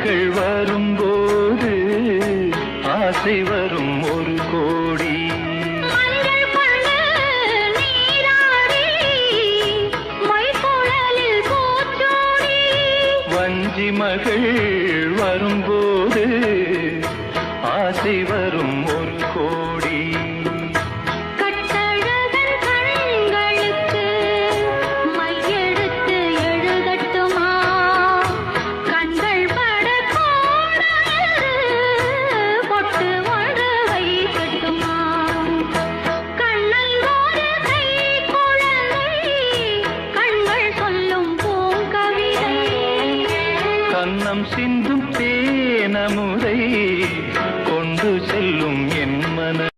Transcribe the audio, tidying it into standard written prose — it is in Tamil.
மகள் வரும்போது ஆசை வரும் ஒரு கோடி. வஞ்சி மகள் வரும்போது ஆசை வரும் ஒரு கோடி. கண்ணம் சிந்தும்